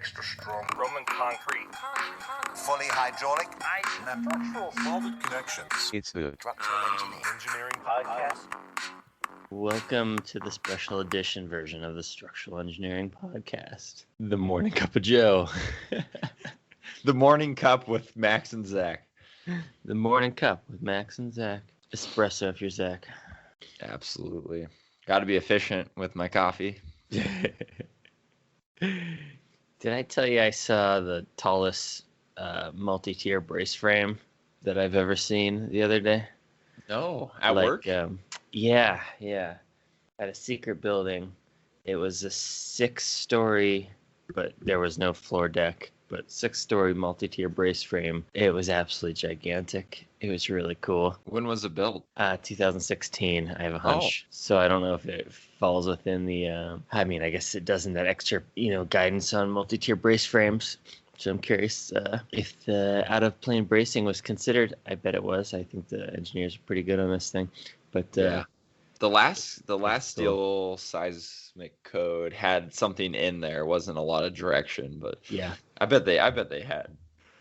extra strong Roman concrete, fully hydraulic, natural solid connections. It's the Structural engineering podcast. Welcome to the special edition version of the Structural Engineering Podcast. The Morning Cup of Joe. The Morning Cup with Max and Zach. The Morning Cup with Max and Zach. Espresso if you're Zach. Absolutely. Got to be efficient with my coffee. Did I tell you I saw the tallest multi-tier brace frame that I've ever seen the other day? No, at work? Yeah. At a secret building. It was a 6-story, but there was no floor deck, but 6-story multi-tier brace frame. It was absolutely gigantic. It was really cool. When was it built? 2016, I have a hunch. So I don't know if it falls within the, I guess it does in that extra, guidance on multi-tier brace frames. So I'm curious if the out-of-plane bracing was considered. I bet it was. I think the engineers are pretty good on this thing. But yeah. The last cool. steel seismic code had something in there. Wasn't a lot of direction, but yeah, I bet they had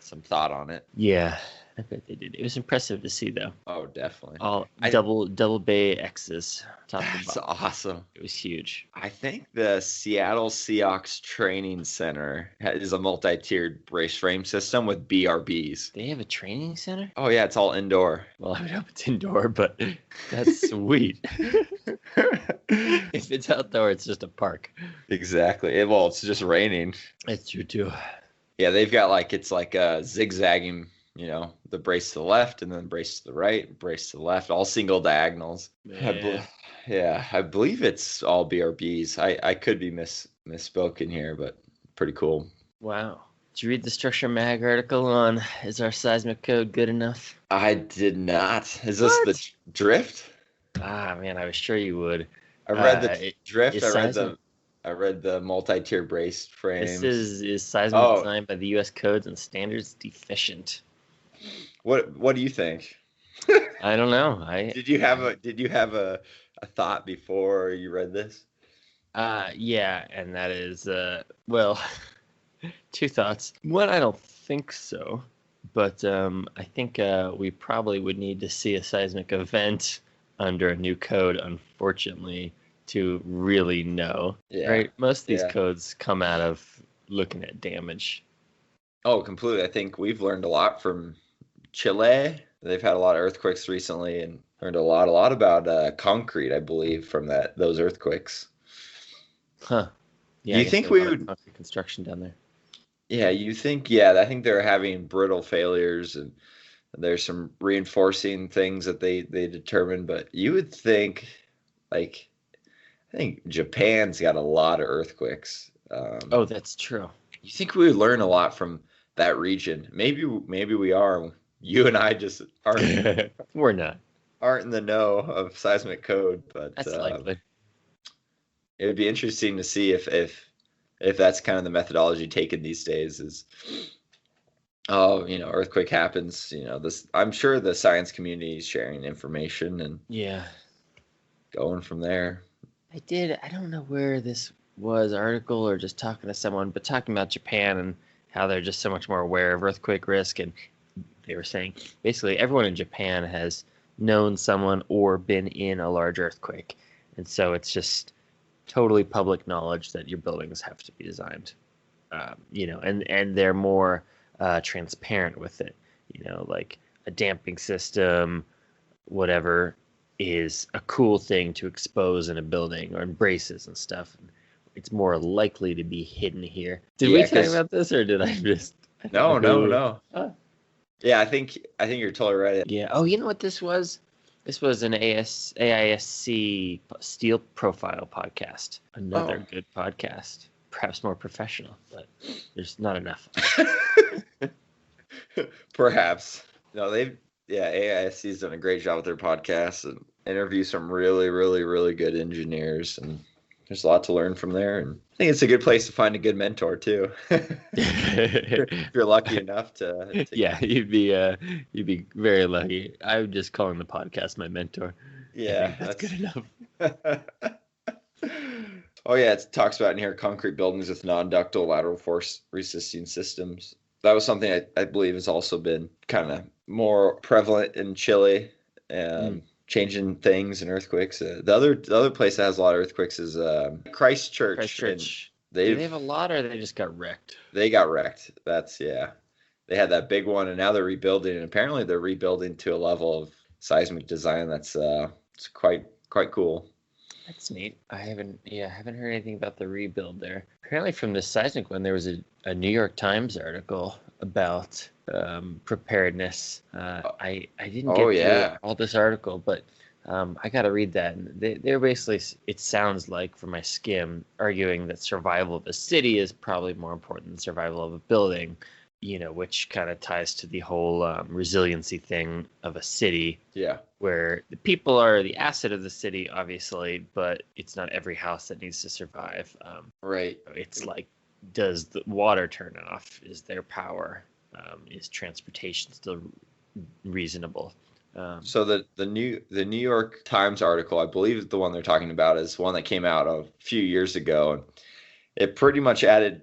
some thought on it. Yeah, I bet they did. It was impressive to see, though. Oh, definitely. All double bay X's. Top to That's bottom. awesome. It was huge. I think the Seattle Seahawks Training Center is a multi-tiered brace frame system with BRBs. They have a training center? Oh, yeah, it's all indoor. Well, I would hope it's indoor, but that's sweet. If it's outdoor, it's just a park. Exactly. Well, it's just raining. It's true, too. Yeah, they've got it's like a zigzagging, the brace to the left and then brace to the right, brace to the left, all single diagonals. Yeah. I believe it's all BRBs. I could be misspoken here, but pretty cool. Wow. Did you read the Structure Mag article on is our seismic code good enough? I did not. Is this the drift? Ah, man, I was sure you would. I read the drift. I read the multi-tier brace frames. This is seismic designed by the U.S. Codes and Standards deficient. What do you think? I don't know. Did you have a thought before you read this? Yeah, and that is two thoughts. One, I don't think so, but I think we probably would need to see a seismic event under a new code, unfortunately, to really know. Yeah. Right? Most of these codes come out of looking at damage. Oh, completely. I think we've learned a lot from Chile. They've had a lot of earthquakes recently and learned a lot about concrete, I believe, from those earthquakes. Huh. Yeah. You think we would concrete construction down there? Yeah, you think? Yeah, I think they're having brittle failures and there's some reinforcing things that they determined. But you would think, I think Japan's got a lot of earthquakes. Oh, that's true. You think we would learn a lot from that region? Maybe we are. You and I just aren't. We're not. Aren't in the know of seismic code, but that's likely. It would be interesting to see if that's kind of the methodology taken these days. Is earthquake happens. This. I'm sure the science community is sharing information and going from there. I don't know where this was, article or just talking to someone, but talking about Japan and how they're just so much more aware of earthquake risk. And they were saying basically everyone in Japan has known someone or been in a large earthquake. And so it's just totally public knowledge that your buildings have to be designed, and they're more transparent with it, like a damping system, whatever is a cool thing to expose in a building or in braces and stuff. It's more likely to be hidden here. Did we talk about this, or did I just? No. Yeah, I think you're totally right. Yeah. Oh, you know what this was? This was an AISC Steel Profile podcast. Another good podcast. Perhaps more professional, but there's not enough. Perhaps. No, AISC's done a great job with their podcast and interview some really, really, really good engineers, and there's a lot to learn from there. And I think it's a good place to find a good mentor too. If you're lucky enough to yeah, you'd be very lucky. I'm just calling the podcast my mentor. Yeah, that's good enough. Oh yeah, it talks about in here concrete buildings with non-ductile lateral force resisting systems. That was something I believe has also been kind of more prevalent in Chile, Mm. changing things and earthquakes. The other place that has a lot of earthquakes is Christchurch, and Christchurch. Do they they've have a lot, or they just got wrecked? they got wrecked. That's yeah. They had that big one, and now they're rebuilding, and apparently they're rebuilding to a level of seismic design that's it's quite cool. That's neat. I haven't heard anything about the rebuild there. Apparently, from the seismic one, there was a New York Times article about preparedness. I didn't Oh get through yeah, all this article, but I got to read that. And they're basically, it sounds like, from my skim, arguing that survival of a city is probably more important than survival of a building. Which kind of ties to the whole resiliency thing of a city, yeah, where the people are the asset of the city, obviously, but it's not every house that needs to survive. right. It's like, does the water turn off? Is there power? Is transportation still reasonable? So the New York Times article, I believe the one they're talking about is one that came out a few years ago, and it pretty much added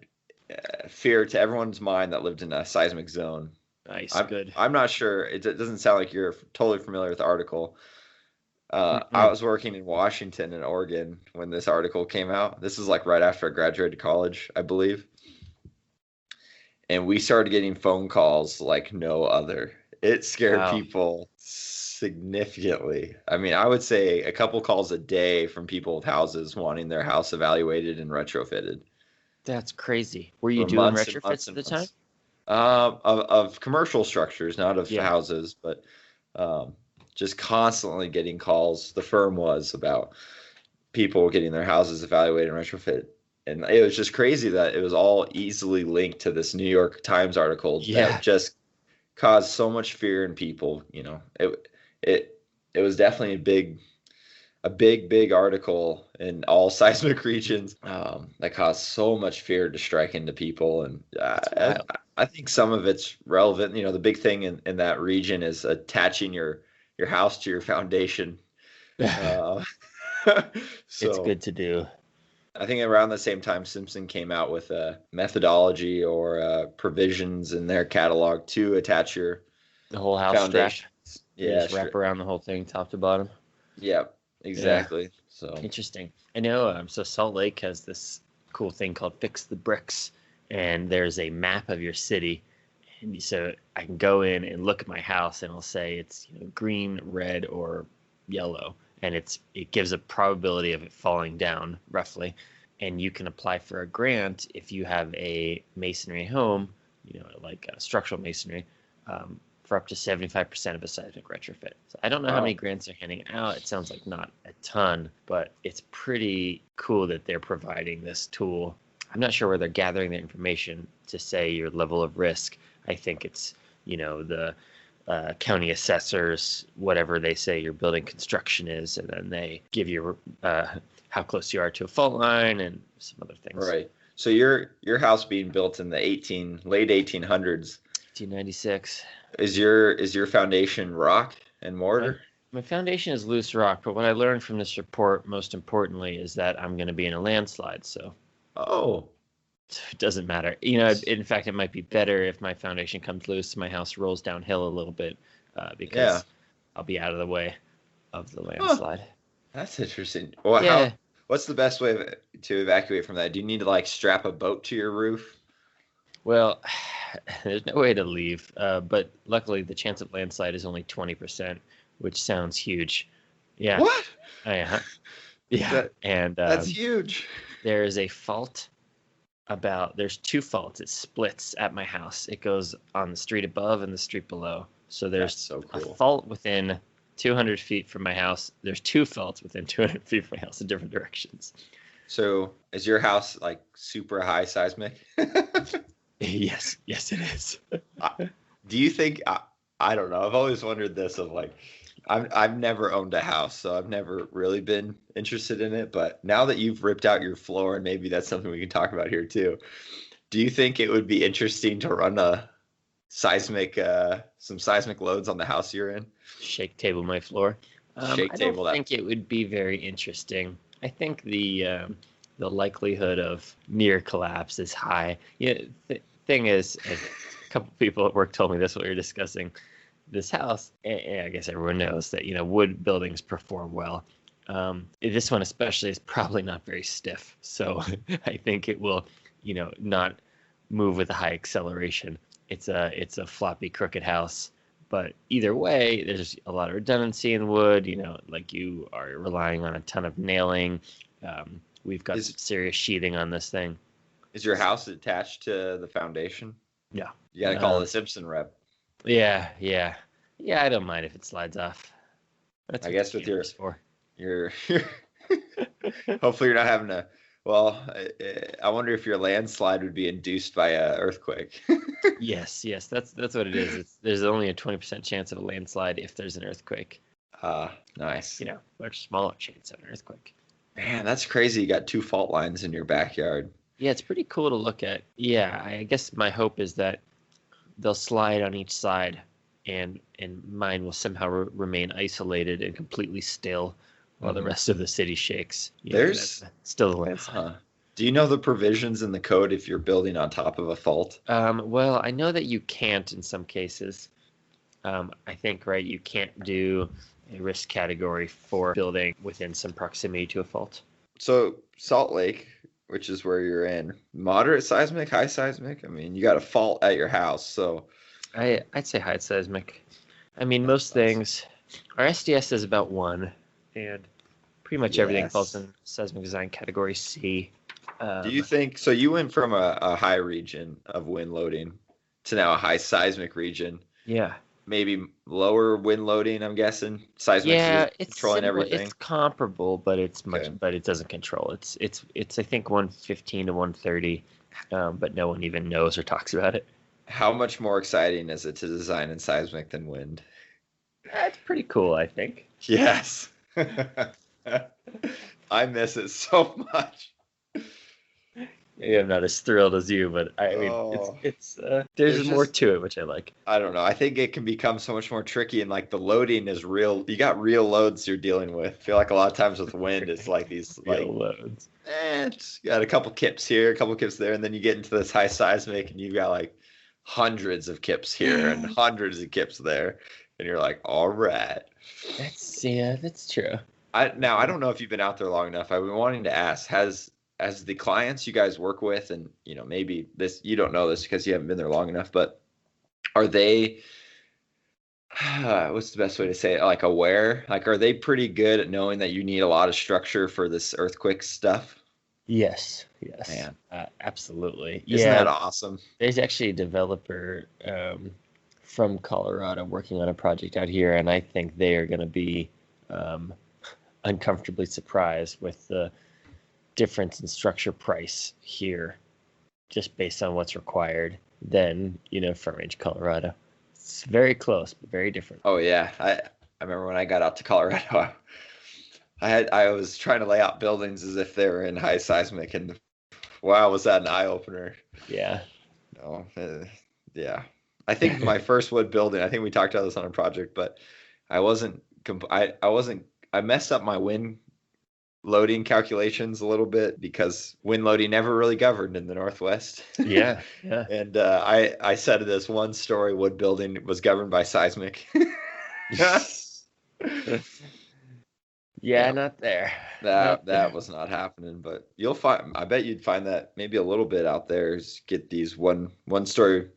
fear to everyone's mind that lived in a seismic zone. Nice, I'm good. I'm not sure. It doesn't sound like you're totally familiar with the article. I Mm-mm. was working in Washington and Oregon when this article came out. This is like right after I graduated college, I believe. And we started getting phone calls like no other. It scared Wow, people significantly. I mean, I would say a couple calls a day from people with houses wanting their house evaluated and retrofitted that's crazy. Were you for doing months and months retrofits at and the time? months. Of commercial structures, not of Yeah. houses, but um, just constantly getting calls. The firm was about people getting their houses evaluated and retrofit. And it was just crazy that it was all easily linked to this New York Times article that Yeah. just caused so much fear in people. It was definitely a big article in all seismic regions that caused so much fear to strike into people. And It's wild. I think some of it's relevant. The big thing in that region is attaching your house to your foundation. Uh, It's so good to do. I think around the same time, Simpson came out with a methodology or provisions in their catalog to attach your The whole house strap. foundations. You Yeah, just sure. wrap around the whole thing, top to bottom. Yeah, Yeah. exactly. So, Interesting. I know. So Salt Lake has this cool thing called Fix the Bricks, and there's a map of your city, and so I can go in and look at my house, and it'll say it's green, red, or yellow, and it gives a probability of it falling down roughly, and you can apply for a grant if you have a masonry home, like structural masonry. For up to 75% of a seismic retrofit. So I don't know how wow. many grants they're handing out. It sounds like not a ton, but it's pretty cool that they're providing this tool. I'm not sure where they're gathering the information to say your level of risk. I think it's, the county assessors, whatever they say your building construction is, and then they give you how close you are to a fault line and some other things. Right. So your house being built in the late 1800s, 1896. is your foundation rock and mortar? My foundation is loose rock, but what I learned from this report, most importantly, is that I'm going to be in a landslide, so Oh, it doesn't matter. In fact, it might be better if my foundation comes loose, my house rolls downhill a little bit, because yeah. I'll be out of the way of the Huh. landslide. That's interesting. Well, Yeah. what's the best way to evacuate from that? Do you need to like strap a boat to your roof? Well, there's no way to leave, but luckily the chance of landslide is only 20%, which sounds huge. Yeah. What? Yeah. Yeah. That- And That's huge. there is a fault there's two faults. It splits at my house. It goes on the street above and the street below. So there's That's so a cool. fault within 200 feet from my house. There's two faults within 200 feet from my house in different directions. So is your house like super high seismic? Yes, it is. Do you think I don't know. I've always wondered this of like I've never owned a house, so I've never really been interested in it. But now that you've ripped out your floor, and maybe that's something we can talk about here too, do you think it would be interesting to run some seismic loads on the house you're in? Shake table my floor. Shake I table don't that. think it would be very interesting. I think the the likelihood of near collapse is high. Yeah, thing is, a couple people at work told me this when we were discussing this house, and I guess everyone knows that wood buildings perform well. This one especially is probably not very stiff, so I think it will, not move with a high acceleration. It's a floppy, crooked house, but either way, there's a lot of redundancy in wood. Like you are relying on a ton of nailing. We've got some serious sheathing on this thing. Is your house attached to the foundation? Yeah. You got to call the Simpson rep. Yeah. I don't mind if it slides off. That's I what guess the with your camera's for. Your hopefully you're not having a. Well, I wonder if your landslide would be induced by a earthquake. Yes, that's what it is. There's only a 20% chance of a landslide if there's an earthquake. Nice. Much smaller chance of an earthquake. Man, that's crazy. You got 2 fault lines in your backyard. Yeah, it's pretty cool to look at. Yeah, I guess my hope is that they'll slide on each side, and mine will somehow remain isolated and completely still while the rest of the city shakes. There's still the landslide. Do you know the provisions in the code if you're building on top of a fault? Well, I know that you can't in some cases. I think, right, you can't do a risk category for building within some proximity to a fault. So Salt Lake, which is where you're in, moderate seismic, high seismic? I mean, you got a fault at your house, so... I'd say high seismic. I mean, most things... Our SDS is about 1, and pretty much everything falls in seismic design category C. Do you think... So you went from a high region of wind loading to now a high seismic region. Yeah. Maybe lower wind loading, I'm guessing. Seismic is controlling everything. It's comparable, but it's but it doesn't control. It's I think 115 to 130, but no one even knows or talks about it. How much more exciting is it to design in seismic than wind? It's pretty cool, I think. Yes. I miss it so much. Maybe I'm not as thrilled as you, but I mean, there's more to it, which I like. I don't know. I think it can become so much more tricky, and like the loading is real. You got real loads you're dealing with. I feel like a lot of times with wind, it's like these real loads. It's got a couple kips here, a couple kips there, and then you get into this high seismic, and you've got like hundreds of kips here and hundreds of kips there, and you're like, all right. That's true. I don't know if you've been out there long enough. I've been wanting to ask, as the clients you guys work with, and maybe this, you don't know this because you haven't been there long enough, but are they, what's the best way to say it, like aware? Like, are they pretty good at knowing that you need a lot of structure for this earthquake stuff? Yes. Man. Absolutely. Isn't that awesome? There's actually a developer from Colorado working on a project out here, and I think they are going to be uncomfortably surprised with the difference in structure price here, just based on what's required than Front Range, Colorado. It's very close, but very different. Oh yeah, I remember when I got out to Colorado, I was trying to lay out buildings as if they were in high seismic, and wow, was that an eye opener? Yeah. No, yeah. I think my first wood building, I think we talked about this on a project, but I messed up my wind loading calculations a little bit because wind loading never really governed in the Northwest. Yeah. And I said this 1-story wood building was governed by seismic. Yeah, not there. That was not happening, but you'll find. I bet you'd find that maybe a little bit out there. Is get these one-story,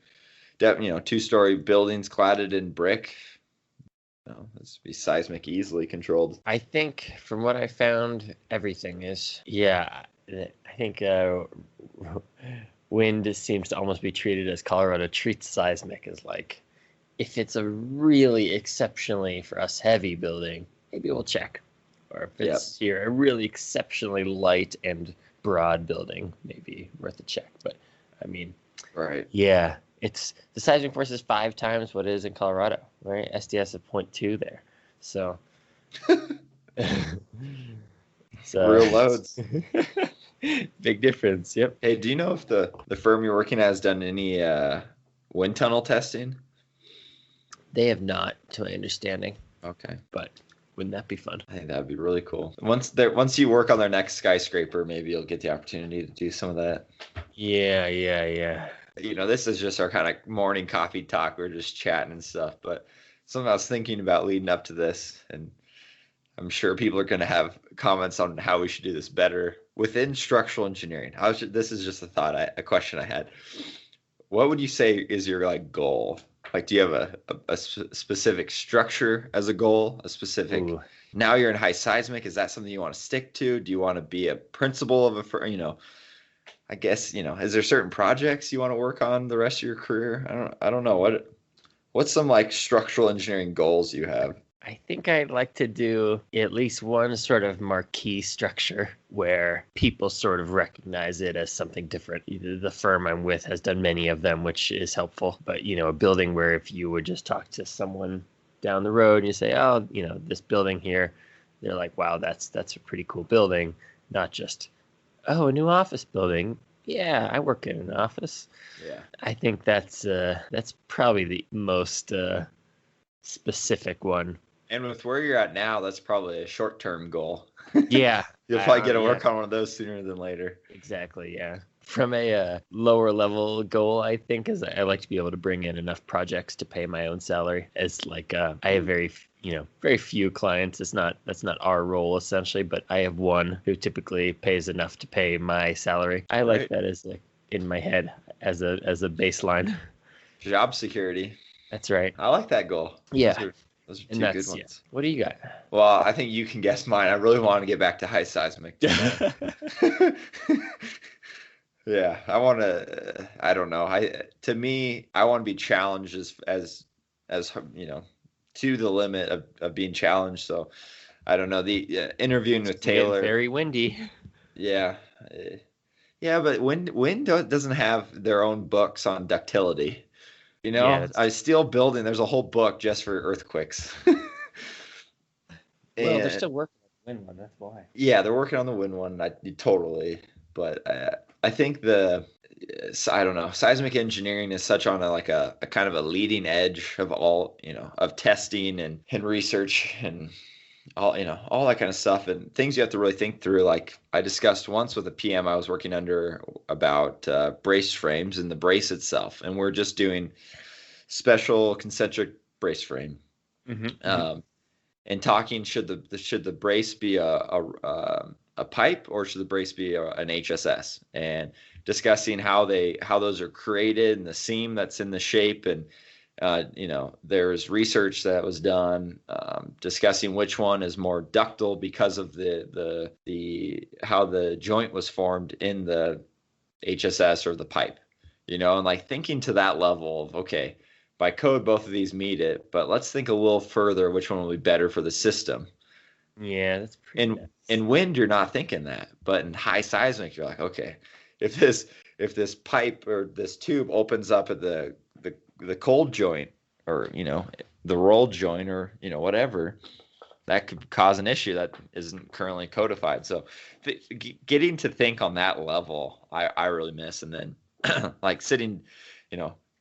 2-story buildings cladded in brick. This would be seismic easily controlled. I think from what I found, everything is. Yeah, I think wind seems to almost be treated as Colorado treats seismic as like, if it's a really exceptionally, for us, heavy building, maybe we'll check. Or if it's here a really exceptionally light and broad building, maybe worth a check. But I mean, right? Yeah. It's the seismic force is 5 times what it is in Colorado, right? SDS is 0.2 there. So real loads. Big difference. Yep. Hey, do you know if the firm you're working at has done any wind tunnel testing? They have not, to my understanding. Okay. But Wouldn't that be fun? I think that'd be really cool. Once you work on their next skyscraper, maybe you'll get the opportunity to do some of that. Yeah. This is just our kind of morning coffee talk. We're just chatting and stuff, but something I was thinking about leading up to this, and I'm sure people are going to have comments on how we should do this better within structural engineering. This is just a question I had. What would you say is your like goal? Like, do you have a specific structure as a goal? A specific? Ooh. Now you're in high seismic. Is that something you want to stick to? Do you want to be a principal of a firm? I guess is there certain projects you want to work on the rest of your career? I don't know what's some like structural engineering goals you have. I think I'd like to do at least one sort of marquee structure where people sort of recognize it as something different. The firm I'm with has done many of them, which is helpful. But, a building where if you would just talk to someone down the road and you say, oh, this building here, they're like, wow, that's a pretty cool building. Not just, oh, a new office building. Yeah, I work in an office. Yeah. I think that's probably the most specific one. And with where you're at now, that's probably a short-term goal. Yeah. You'll probably get to work on one of those sooner than later. Exactly, yeah. From a lower level goal, I think, is I like to be able to bring in enough projects to pay my own salary. As like I have very few clients. That's not our role essentially, but I have one who typically pays enough to pay my salary. I like that as like in my head as a baseline. Job security. That's right. I like that goal. Yeah. Those are two good ones. Yeah. What do you got? Well, I think you can guess mine. I really want to get back to high seismic. Yeah, I want to. I don't know. To me, I want to be challenged as to the limit of being challenged. So, I don't know. The interviewing with Taylor. Very windy. Yeah, but wind doesn't have their own books on ductility. Steel building, there's a whole book just for earthquakes. Well, they're still working on the wind one, that's why. Yeah, they're working on the wind one, totally. But I think I don't know, seismic engineering is such on a kind of a leading edge of all, of testing and research and all that kind of stuff, and things you have to really think through. Like I discussed once with a PM I was working under about brace frames and the brace itself, and we're just doing special concentric brace frame. Mm-hmm. And talking, should the brace be a pipe or should the brace be an HSS, and discussing how those are created and the seam that's in the shape. And there's research that was done discussing which one is more ductile because of the how the joint was formed in the HSS or the pipe, and like thinking to that level of, okay, by code both of these meet it, but let's think a little further which one will be better for the system. Yeah, that's pretty nuts. In wind you're not thinking that, but in high seismic you're like, okay, if this pipe or this tube opens up at the cold joint or the rolled joint or whatever, that could cause an issue that isn't currently codified. So getting to think on that level I really miss. And then like sitting,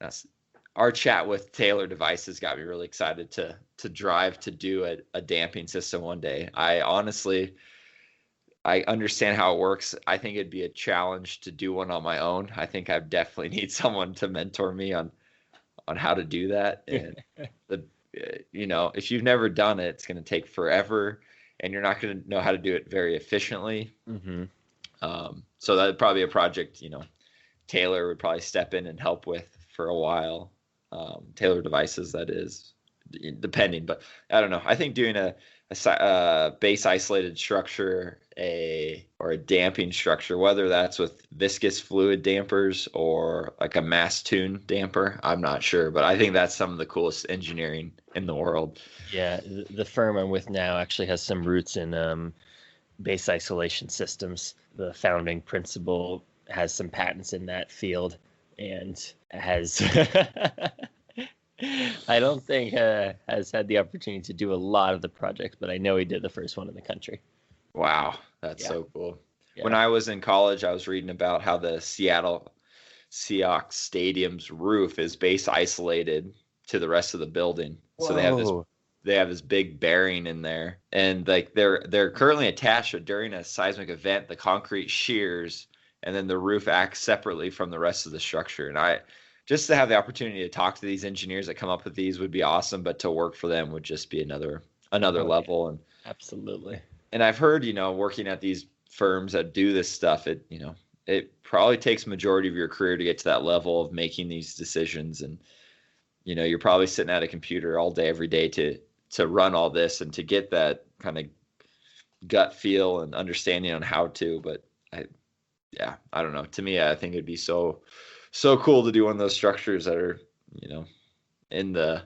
that's our chat with Taylor Devices got me really excited to drive to do a damping system one day. I understand how it works. I think it'd be a challenge to do one on my own. I think I definitely need someone to mentor me on how to do that. And if you've never done it, it's going to take forever and you're not going to know how to do it very efficiently. Mm-hmm. So that'd probably be a project, Taylor would probably step in and help with for a while. Taylor Devices, that is, depending, but I don't know. I think doing a base isolated structure, or a damping structure, whether that's with viscous fluid dampers or like a mass tune damper, I'm not sure, but I think that's some of the coolest engineering in the world. Yeah, the firm I'm with now actually has some roots in base isolation systems. The founding principal has some patents in that field and has I don't think has had the opportunity to do a lot of the projects, but I know he did the first one in the country. Wow, that's so cool. Yeah. When I was in college, I was reading about how the Seattle Seahawks Stadium's roof is base isolated to the rest of the building. Whoa. So they have this they have this big bearing in there, and like they're currently attached. But during a seismic event, the concrete shears, and then the roof acts separately from the rest of the structure. And I just to have the opportunity to talk to these engineers that come up with these would be awesome. But to work for them would just be another level. Yeah, And absolutely. and I've heard, working at these firms that do this stuff, it probably takes majority of your career to get to that level of making these decisions. And you're probably sitting at a computer all day every day to run all this and to get that kind of gut feel and understanding on how to. But I don't know. To me, I think it'd be so cool to do one of those structures that are in the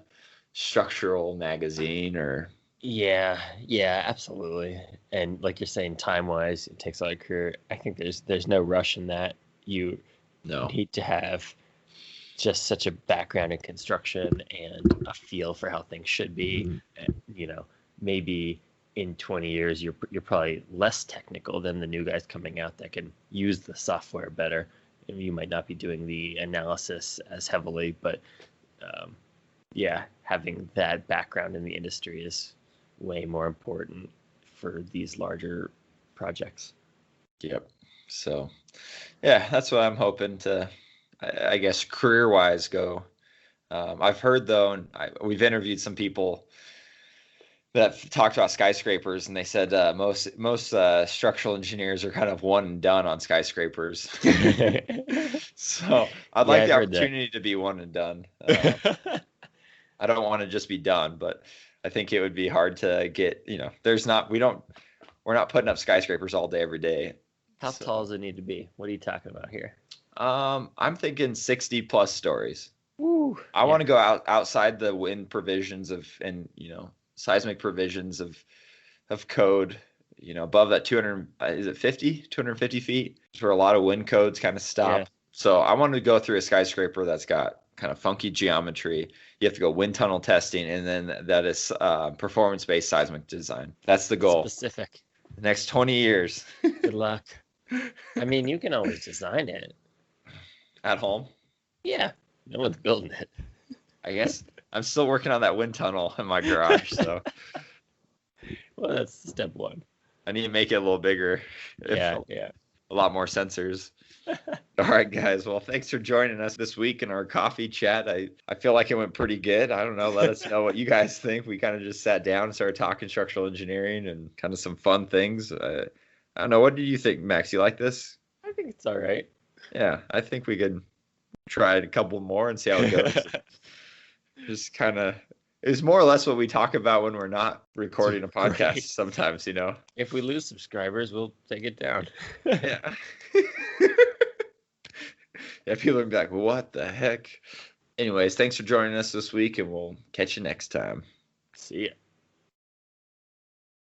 structural magazine or. Yeah, absolutely. And like you're saying, time-wise, it takes all your career. I think there's no rush in that. You need to have just such a background in construction and a feel for how things should be. And, maybe in 20 years you're probably less technical than the new guys coming out that can use the software better. And you might not be doing the analysis as heavily, but having that background in the industry is way more important for these larger projects. Yep. So, that's what I'm hoping to, I guess, career-wise go. I've heard, though, and we've interviewed some people that talked about skyscrapers, and they said most structural engineers are kind of one and done on skyscrapers. So I'd like the opportunity to be one and done. I don't want to just be done, but I think it would be hard to get, we're not putting up skyscrapers all day, every day. How tall does it need to be? What are you talking about here? I'm thinking 60 plus stories. Ooh, I want to go outside the wind provisions and seismic provisions of code, above that 250 feet, where a lot of wind codes kind of stop. Yeah. So I want to go through a skyscraper that's got kind of funky geometry. You have to go wind tunnel testing, and then that is performance-based seismic design. That's the goal. Specific. The next 20 years. Good luck. I mean, you can always design it. At home? Yeah. No one's building it. I guess I'm still working on that wind tunnel in my garage, so. Well, that's step one. I need to make it a little bigger. Yeah. A lot more sensors. All right, guys. Well, thanks for joining us this week in our coffee chat. I feel like it went pretty good. I don't know. Let us know what you guys think. We kind of just sat down and started talking structural engineering and kind of some fun things. I don't know. What do you think, Max? You like this? I think it's all right. Yeah, I think we could try a couple more and see how it goes. Just kind of, it's more or less what we talk about when we're not recording a podcast. Right. Sometimes, If we lose subscribers, we'll take it down. Yeah. Yeah, people are gonna be like, what the heck? Anyways, thanks for joining us this week, and we'll catch you next time. See ya.